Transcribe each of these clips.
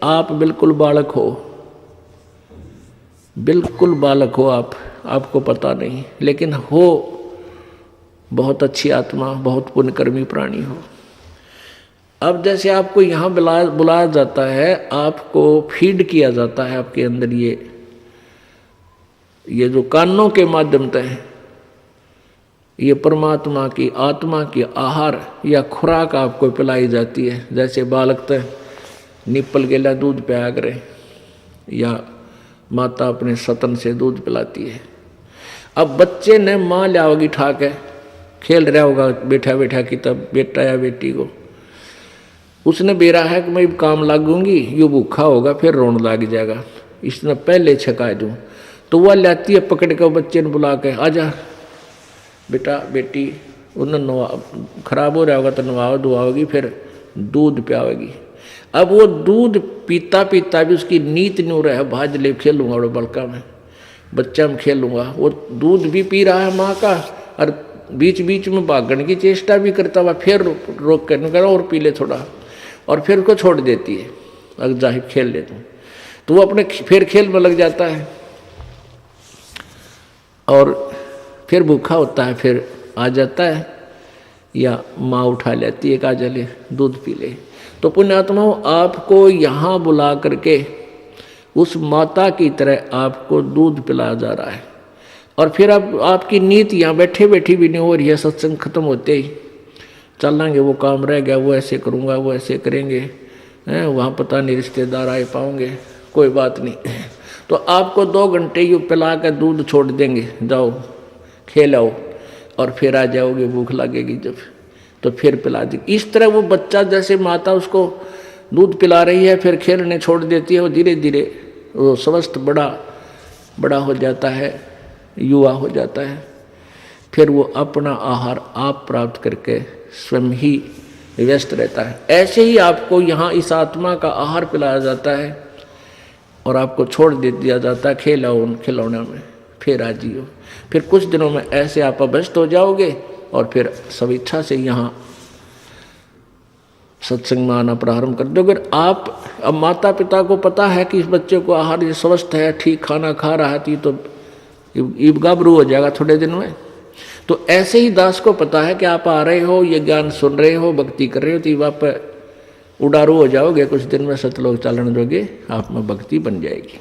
आप बिल्कुल बालक हो, बिल्कुल बालक हो आप, आपको पता नहीं, लेकिन हो बहुत अच्छी आत्मा, बहुत पुण्यकर्मी प्राणी हो। अब जैसे आपको यहाँ बुलाया जाता है, आपको फीड किया जाता है आपके अंदर ये जो कानों के माध्यम से ये परमात्मा की आत्मा की आहार या खुराक आपको पिलाई जाती है। जैसे बालक तय निपल गेला दूध पिया करे या माता अपने सतन से दूध पिलाती है। अब बच्चे ने माँ लियाओगी ठाक है, खेल रहा होगा बैठा बैठा की, तब बेटा या बेटी को उसने बेरा है कि मैं काम लागूंगी, यू भूखा होगा फिर रोने लग जाएगा, इसने पहले छका दूं, तो वह लाती है पकड़ के बच्चे ने बुला के, आजा बेटा बेटी, उन्हें खराब हो रहा होगा तो नवाओ धुआओगी, फिर दूध पियाओगी। अब वो दूध पीता पीता भी उसकी नीत नहीं रहा है, भाज ले खेलूंगा और बलका में बच्चा में खेलूंगा, वो दूध भी पी रहा है माँ का, और बीच बीच में भागने की चेष्टा भी करता हुआ फिर रोक कर करा और पी ले थोड़ा, और फिर उसको छोड़ देती है, अगर जाहिर खेल ले तो वो अपने फिर खेल में लग जाता है, और फिर भूखा होता है, फिर आ जाता है या माँ उठा लेती है, का जले दूध पी ले। तो पुण्यात्माओं, आपको यहाँ बुला करके उस माता की तरह आपको दूध पिलाया जा रहा है, और फिर अब आपकी नीति यहाँ बैठे बैठी भी नहीं हो रही है। सत्संग खत्म होते ही चलेंगे, वो काम रह गया, वो ऐसे करूँगा, वो ऐसे करेंगे, हैं वहाँ पता नहीं रिश्तेदार आए पाओगे, कोई बात नहीं, तो आपको 2 घंटे यूँ पिला कर दूध छोड़ देंगे, जाओ खेल आओ, और फिर आ जाओगे, भूख लगेगी जब तो फिर पिला देगी। इस तरह वो बच्चा, जैसे माता उसको दूध पिला रही है फिर खेलने छोड़ देती है, वो धीरे धीरे वो स्वस्थ बड़ा हो जाता है, युवा हो जाता है, फिर वो अपना आहार आप प्राप्त करके स्वयं ही व्यस्त रहता है। ऐसे ही आपको यहाँ इस आत्मा का आहार पिलाया जाता है और आपको छोड़ दे दिया जाता है खेलाओ उन खिलौने में, फिर आ जियो। फिर कुछ दिनों में ऐसे आप अभ्यस्त हो जाओगे और फिर सब इच्छा से यहाँ सत्संग में आना प्रारंभ कर दोगे। आप अब माता पिता को पता है कि इस बच्चे को आहार ये स्वस्थ है, ठीक खाना खा रहा है, तो गाभरू हो जाएगा थोड़े दिन में। तो ऐसे ही दास को पता है कि आप आ रहे हो, ये ज्ञान सुन रहे हो, भक्ति कर रहे हो, तो आप उडारू हो जाओगे, कुछ दिन में सतलोक चालन दोगे, आप में भक्ति बन जाएगी।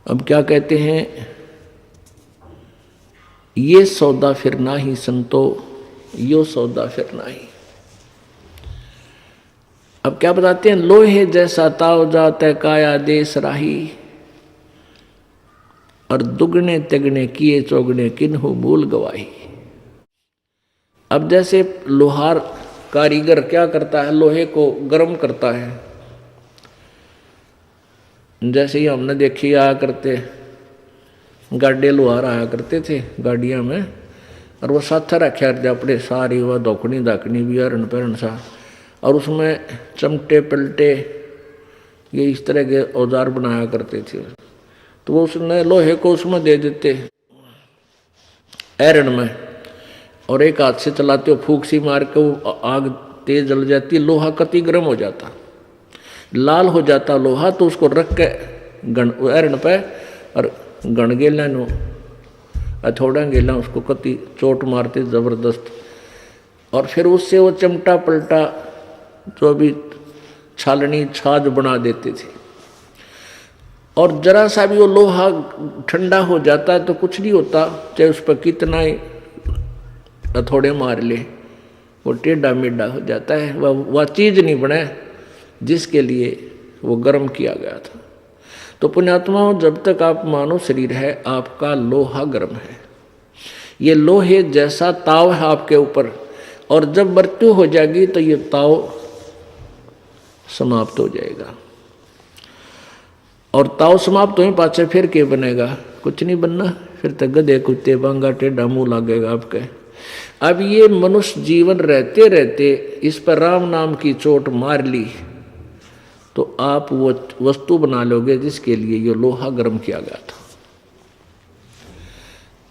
अब क्या कहते हैं, ये सौदा फिर ना ही संतो, यो सौदा फिर ना ही। अब क्या बताते हैं, लोहे जैसा ताव जाता काया देश राही, और दुगने तिगने किए चौगने किन्हु मूल गवाही। अब जैसे लोहार कारीगर क्या करता है, लोहे को गर्म करता है, जैसे ही हमने देखी आया करते गाड़े लोहार आया करते थे गाड़ियाँ में, और वो साथ रखा करते अपने सारी वह धोकनी धाकनी भी हरण पहन सा, और उसमें चमटे पलटे ये इस तरह के औजार बनाया करते थे। तो वो उसने लोहे को उसमें दे देते ऐरण में, और एक हाथ से चलाते हो, फूंक सी मार के वो आग तेज जल जाती, लोहा कति गर्म हो जाता, लाल हो जाता लोहा। तो उसको रख के ऐरण पे और गण गेला नो थोड़ा गेला उसको कति चोट मारते जबरदस्त, और फिर उससे वो चमटा पलटा जो भी छालनी छाज बना देते थे। और जरा सा भी वो लोहा ठंडा हो जाता है तो कुछ नहीं होता, चाहे उस पर कितना ही थोड़े मार ले, वो टेढ़ा मेढ़ा हो जाता है, वह चीज नहीं बने जिसके लिए वो गर्म किया गया था। तो पुण्यात्माओं, जब तक आप मानव शरीर है, आपका लोहा गर्म है, ये लोहे जैसा ताव है आपके ऊपर, और जब मृत्यु हो जाएगी तो ये ताव समाप्त हो जाएगा। और ताव समाप्त हो पाछे फिर क्या बनेगा, कुछ नहीं बनना, फिर तक गधे कुत्ते बांगा टेढ़ा मुंह लगेगा आपके। अब ये मनुष्य जीवन रहते रहते इस पर राम नाम की चोट मार ली तो आप वो वस्तु बना लोगे जिसके लिए ये लोहा गर्म किया गया था।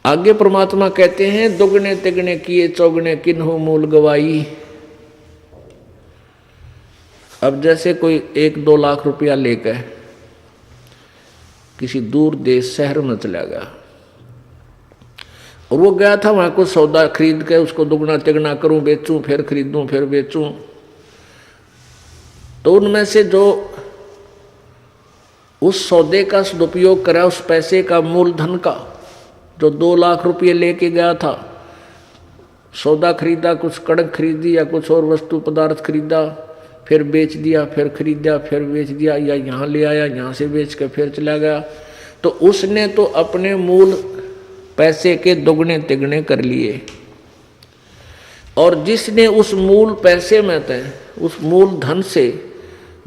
आगे परमात्मा कहते हैं, दुगने तिगने किए चौगने किन्हु मूल गवाई। अब जैसे कोई 1-2 लाख रुपया लेकर किसी दूर देश शहर में चला गया और वो गया था वहां कुछ सौदा खरीद के उसको दुगना तिगना करूं, बेचूं, फिर खरीदूं, फिर बेचूं। तो उनमें से जो उस सौदे का सदुपयोग करा, उस पैसे का मूलधन का, जो 2 लाख रुपये लेके गया था, सौदा खरीदा, कुछ कड़क खरीदी या कुछ और वस्तु पदार्थ खरीदा, फिर बेच दिया, फिर खरीदा, फिर बेच दिया, या यहाँ ले आया, यहाँ से बेच कर फिर चला गया, तो उसने तो अपने मूल पैसे के दुगने तिगने कर लिए। और जिसने उस मूल पैसे में थे, उस मूल धन से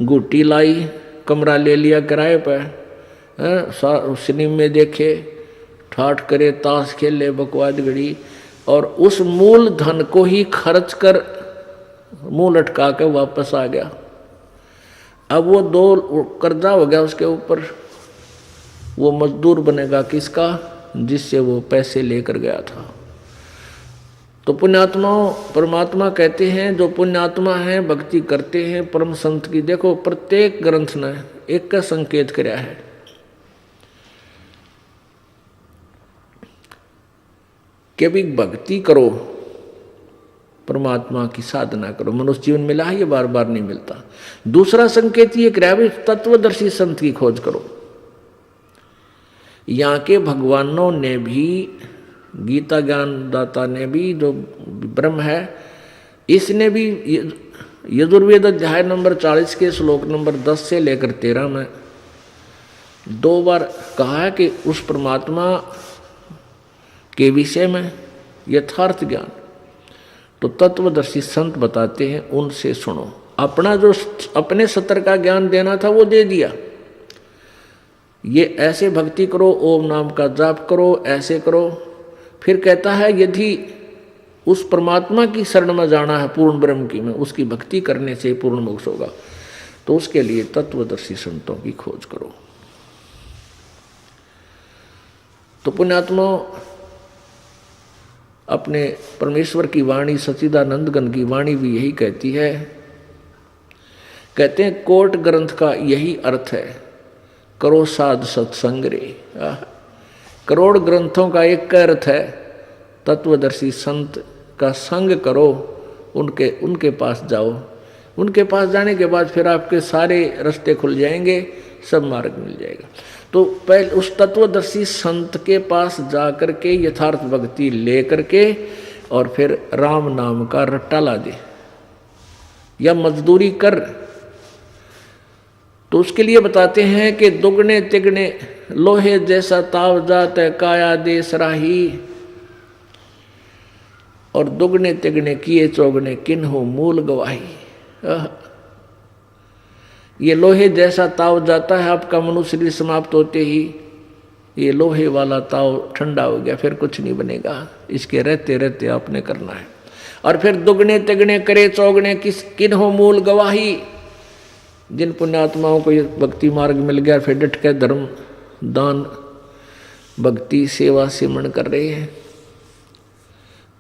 गुट्टी लाई, कमरा ले लिया किराए पर, सिनेमे देखे, ठाठ करे, ताश खेले, बकवाद गढ़ी, और उस मूल धन को ही खर्च कर मुंह लटका के वापस आ गया। अब वो 2 कर्जा हो गया उसके ऊपर, वो मजदूर बनेगा किसका? जिससे वो पैसे लेकर गया था। तो पुण्यात्माओं, परमात्मा कहते हैं जो पुण्यात्मा हैं, भक्ति करते हैं परम संत की, देखो प्रत्येक ग्रंथ ने एक का संकेत किया है कि भी भक्ति करो, परमात्मा की साधना करो। मनुष्य जीवन मिला है, ये बार बार नहीं मिलता। दूसरा संकेत ये करा भी तत्वदर्शी संत की खोज करो। यहाँ के भगवानों ने भी, गीता ज्ञान दाता ने भी, जो ब्रह्म है, इसने भी यजुर्वेद अध्याय नंबर 40 के श्लोक नंबर 10 से लेकर 13 में 2 बार कहा है कि उस परमात्मा के विषय में यथार्थ ज्ञान तो तत्वदर्शी संत बताते हैं, उनसे सुनो। अपना जो अपने सत्र का ज्ञान देना था वो दे दिया, ये ऐसे भक्ति करो, ओम नाम का जाप करो, ऐसे करो। फिर कहता है यदि उस परमात्मा की शरण में जाना है, पूर्ण ब्रह्म की में, उसकी भक्ति करने से पूर्ण मोक्ष होगा, तो उसके लिए तत्वदर्शी संतों की खोज करो। तो पुण्यात्मा, अपने परमेश्वर की वाणी, सच्चिदानंद घन की वाणी भी यही कहती है। कहते हैं कोट ग्रंथ का यही अर्थ है, करो साध सत्संग रे। करोड़ ग्रंथों का एक का अर्थ है तत्वदर्शी संत का संग करो, उनके पास जाओ। उनके पास जाने के बाद फिर आपके सारे रास्ते खुल जाएंगे, सब मार्ग मिल जाएगा। तो पहले उस तत्वदर्शी संत के पास जाकर के यथार्थ भक्ति ले करके और फिर राम नाम का रट्टा ला दे या मजदूरी कर। तो उसके लिए बताते हैं कि दुगने तिगने लोहे जैसा ताव जात है काया दे सराही, और दुगने तिगने किए चौगने किन्हों मूल गवाही। ये लोहे जैसा ताव जाता है, आपका मनुष्य शरीर समाप्त होते ही ये लोहे वाला ताव ठंडा हो गया, फिर कुछ नहीं बनेगा। इसके रहते रहते आपने करना है। और फिर दुगने तिगने करे चौगने किन्हों मूल गवाही। जिन पुण्यात्माओं को ये भक्ति मार्ग मिल गया, फिर डट के धर्म दान भक्ति सेवा सिमरण कर रहे हैं,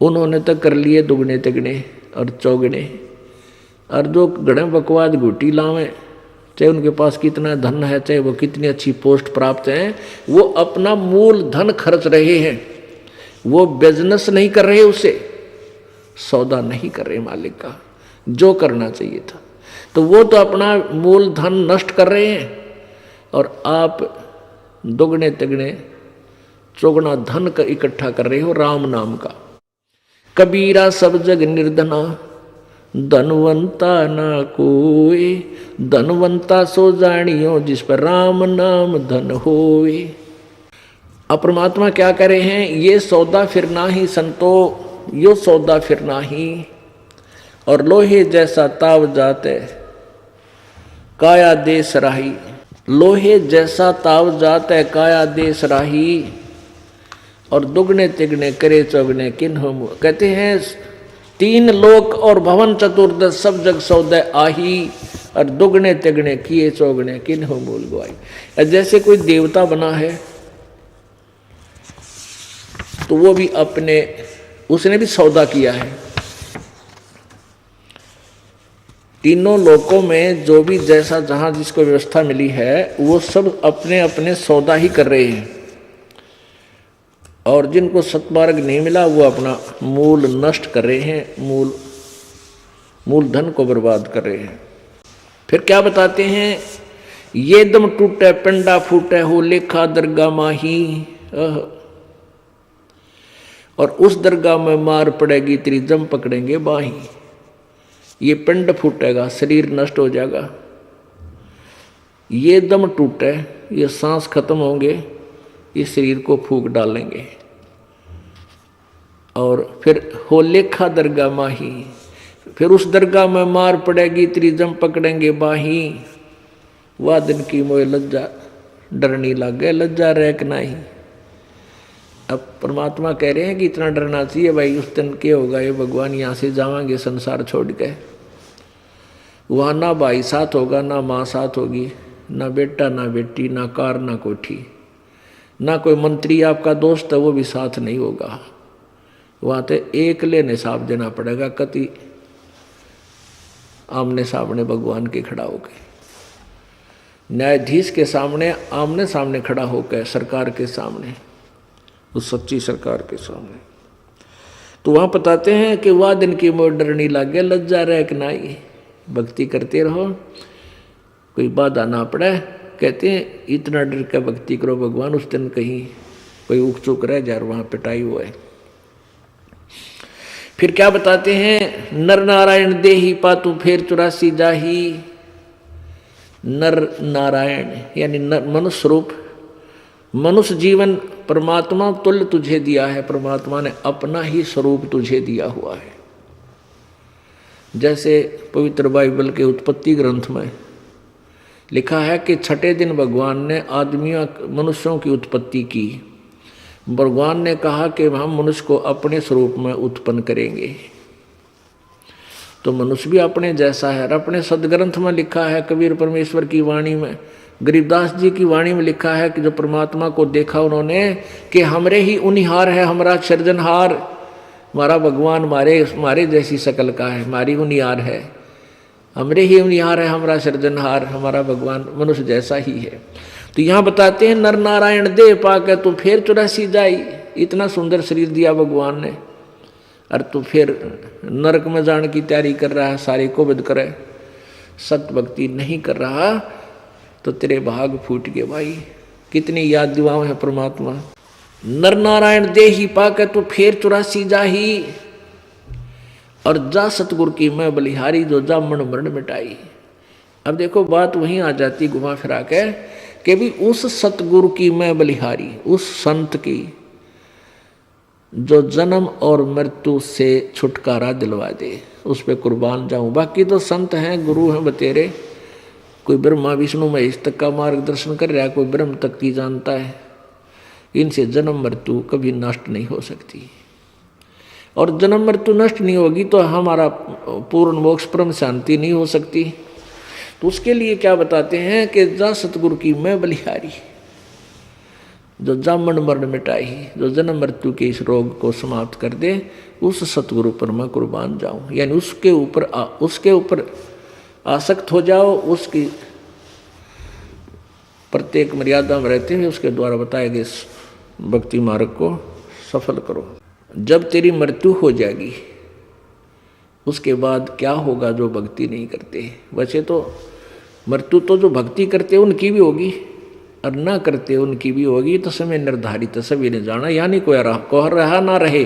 उन्होंने तो कर लिए दुगने तिगने और चौगने। और जो गड़े बकवाद घुटी लावें, चाहे उनके पास कितना धन है, चाहे वो कितनी अच्छी पोस्ट प्राप्त है, वो अपना मूल धन खर्च रहे हैं, वो बिजनेस नहीं कर रहे, उससे सौदा नहीं कर रहे मालिक का जो करना चाहिए था। तो वो तो अपना मूल धन नष्ट कर रहे हैं और आप दुगने तिगने चौगुना धन का इकट्ठा कर रहे हो राम नाम का। कबीरा सब जग निर्धना धनवंता ना कोई, धनवंता सो जानियो जिस पर राम नाम धन होए। अब परमात्मा क्या कह रहे हैं, ये सौदा फिरना ही संतो, यो सौदा फिरना ही। और लोहे जैसा ताव जाते काया देश राही, लोहे जैसा ताव जाते काया देश राही। और दुगने तिगने करे चौगने किन्हों, कहते हैं 3 लोक और भवन चतुर्दश सब जग सौदे आही, और दुगने तिगने किए चौगने किन्हों मूल गवाई। जैसे कोई देवता बना है तो वो भी अपने, उसने भी सौदा किया है। तीनों लोकों में जो भी जैसा जहाँ जिसको व्यवस्था मिली है वो सब अपने अपने सौदा ही कर रहे हैं, और जिनको सत्मार्ग नहीं मिला वो अपना मूल नष्ट कर रहे हैं, मूल धन को बर्बाद कर रहे हैं। फिर क्या बताते हैं, ये दम टूटे पिंडा फूटे हो लेखा दरगाह माही, और उस दरगाह में मार पड़ेगी तेरी जम पकड़ेंगे बाही। ये पिंड फूटेगा, शरीर नष्ट हो जाएगा, ये दम टूटे, ये सांस खत्म होंगे, इस शरीर को फूंक डालेंगे, और फिर हो लेखा दरगाह माही, फिर उस दरगाह में मार पड़ेगी तेरी जम पकड़ेंगे बाही। वह दिन की मोह लज्जा डरनी लग गए, लज्जा रह के नहीं। अब परमात्मा कह रहे हैं कि इतना डरना चाहिए भाई, उस दिन क्या होगा, ये भगवान यहाँ से जावांगे संसार छोड़ के, वहाँ ना भाई साथ होगा, ना माँ साथ होगी, ना बेटा ना बेटी, ना कार ना कोठी, ना कोई मंत्री आपका दोस्त है वो भी साथ नहीं होगा। वहाँ तो एक लेने हिसाब देना पड़ेगा, कति आमने सामने भगवान के खड़ा होकर, न्यायाधीश के सामने आमने सामने खड़ा होकर, सरकार के सामने, उस सच्ची सरकार के सामने। तो वहाँ बताते हैं कि वह दिन की मोह डरनी लागे, लज्जा रह के नाई, भक्ति करते रहो, कोई बाधा ना पड़े। कहते हैं इतना डर के भक्ति करो भगवान, उस दिन कहीं कोई उक चुक रह जाए, वहाँ पिटाई हुआ है। फिर क्या बताते हैं, नर नारायण देही पातू फेर 84 जाही। नर नारायण यानी मनुष्य रूप, मनुष्य जीवन परमात्मा तुल्य तुझे दिया है, परमात्मा ने अपना ही स्वरूप तुझे दिया हुआ है। जैसे पवित्र बाइबल के उत्पत्ति ग्रंथ में लिखा है कि छठे दिन भगवान ने मनुष्यों की उत्पत्ति की। भगवान ने कहा कि हम मनुष्य को अपने स्वरूप में उत्पन्न करेंगे। तो मनुष्य भी अपने जैसा है। अपने सदग्रंथ में लिखा है, कबीर परमेश्वर की वाणी में, गरीबदास जी की वाणी में लिखा है कि जो परमात्मा को देखा उन्होंने कि हमरे ही उनिहार है हमारा सृजनहार, हमारा भगवान हमारे जैसी शकल का है, हमारी उनिहार है, हमरे ही उनिहार है हमारा सृजनहार, हमारा भगवान मनुष्य जैसा ही है। तो यहाँ बताते हैं नर नारायण दे पाके तो फिर 84 जाई। इतना सुंदर शरीर दिया भगवान ने, और तू फिर नरक में जाने की तैयारी कर रहा है, सारे को बद करे, सत भक्ति नहीं कर रहा तो तेरे भाग फूट गए भाई। कितनी याद दिवाओं है परमात्मा। नर नारायण दे ही पाके तो फिर 84 जाही, और जा सतगुरु की मैं बलिहारी, जो जा मन मरण मिटाई। अब देखो बात वहीं आ जाती घुमा फिरा के कि भी उस सतगुरु की मैं बलिहारी, उस संत की जो जन्म और मृत्यु से छुटकारा दिलवा दे, उस पे कुर्बान जाऊं। बाकी तो संत हैं, गुरु हैं बतेरे, कोई ब्रह्मा विष्णु महेश तक का मार्गदर्शन कर रहा है, कोई ब्रह्म तक की जानता है। इनसे जन्म मृत्यु कभी नष्ट नहीं हो सकती, और जन्म मृत्यु नष्ट नहीं होगी तो हमारा पूर्ण मोक्ष परम शांति नहीं हो सकती। तो उसके लिए क्या बताते हैं कि जा सतगुरु की मैं बलिहारी, जो जामन मरण मिटाई, जो जन्म मृत्यु के इस रोग को समाप्त कर दे, उस सतगुरु पर मैं कुर्बान जाऊं। यानी उसके ऊपर आसक्त हो जाओ, उसकी प्रत्येक मर्यादा में रहते हुए उसके द्वारा बताए गए भक्ति मार्ग को सफल करो। जब तेरी मृत्यु हो जाएगी उसके बाद क्या होगा जो भक्ति नहीं करते। वैसे तो मृत्यु तो जो भक्ति करते उनकी भी होगी और ना करते उनकी भी होगी, तो समय निर्धारित सभी ने जाना, यानी कोई रहा ना रहे।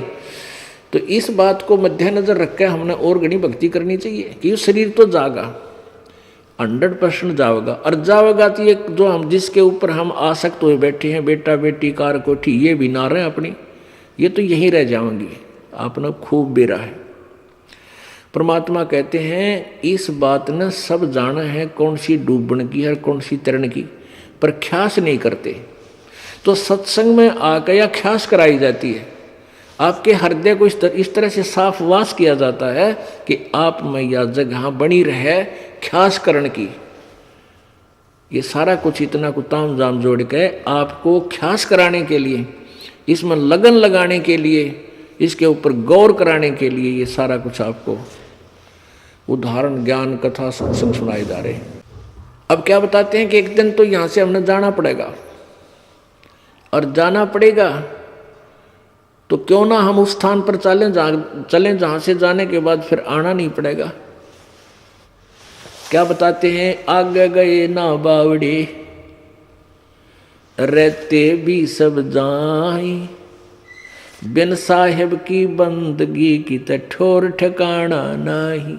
तो इस बात को मद्देनजर रखकर हमने और घनी भक्ति करनी चाहिए कि शरीर तो जागा, 100% जाओगा, और जाओगा तो ये जो हम जिसके ऊपर हम आसक्त हुए बैठे हैं, बेटा बेटी कार कोठी, ये भी ना रहे अपनी, ये तो यहीं रह जाएंगी। आपने खूब बेरा है। परमात्मा कहते हैं इस बात ने सब जाना है कौन सी डूबने की है कौन सी तैरने की, पर ख्यास नहीं करते। तो सत्संग में आकर या ख्यास कराई जाती है, आपके हृदय को इस तरह से साफ वास किया जाता है कि आप में यह जगह बनी रहे ख्यास करण की। ये सारा कुछ इतना को ताम जाम जोड़ के आपको ख्यास कराने के लिए, इसमें लगन लगाने के लिए, इसके ऊपर गौर कराने के लिए ये सारा कुछ आपको उदाहरण ज्ञान कथा सत्संग सुनाए जा रहे। अब क्या बताते हैं कि एक दिन तो यहां से हमने जाना पड़ेगा, और जाना पड़ेगा तो क्यों ना हम उस स्थान पर चलें जहां से जाने के बाद फिर आना नहीं पड़ेगा। क्या बताते हैं, आगे गए ना बावड़े रहते भी सब जाई, बिन साहिब की बंदगी की ठोर ठिकाना नहीं।